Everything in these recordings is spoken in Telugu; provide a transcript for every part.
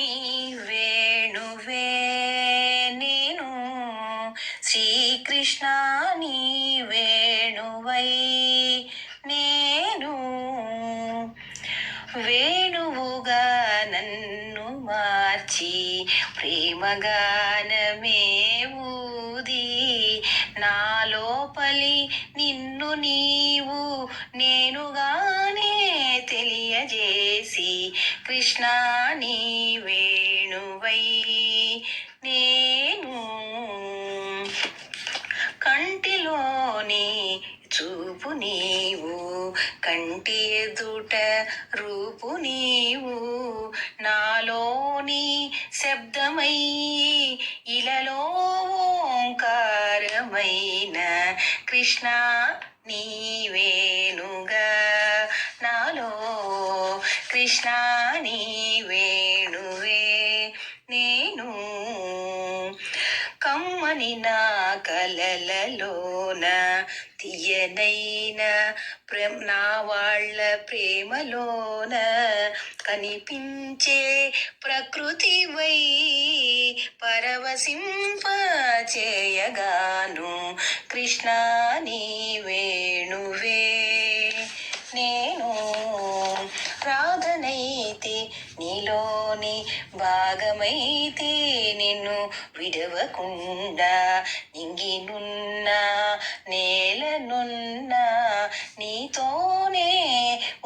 నీ వేణువే నేను, శ్రీకృష్ణ నీ వేణువై నేను. వేణువుగా నన్ను మార్చి ప్రేమగానమే ఊది, నా లోపలి నిన్ను నీవు నేనుగానే తెలియజేసి, కృష్ణ నీ వేణువై నేను. కంటిలోని చూపు నీవు, కంటి ఎదుట రూపు నీవు, నాలోని శబ్దమై ఇలలో ఓంకారమైన, కృష్ణ నీవేనుగా నాలో, కృష్ణ నీవేణువే నేను. కమ్మని నా కలలలోన తీయనైన నా వాళ్ళ ప్రేమలోన కనిపించే ప్రకృతివై పరవశింప చేయగాను, కృష్ణ నీ వేణువే నేను. రాధనైతే నీలోని భాగమైతే నిన్ను విడవకుండా, నింగినున్నా నేలనున్నా నీతోనే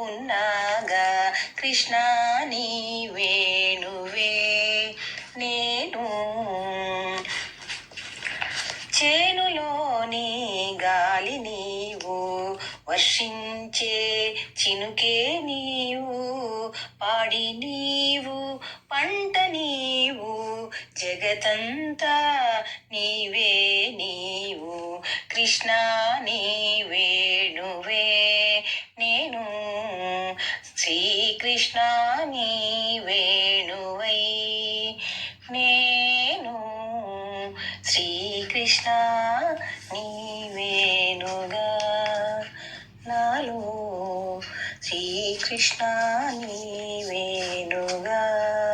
ఉన్నాగా, కృష్ణ నీ వేణువే నేను. చేనులోని గాలి నీవు, వర్షించే చినుకే నీవు, పాడి నీవు పంట నీవు, జగతంతా నీవే నీవు, కృష్ణ నీ వేణువే నేను. శ్రీకృష్ణ నీ వేణువై నేను, శ్రీకృష్ణ నీవేనుగా నాలో, శ్రీకృష్ణ నీ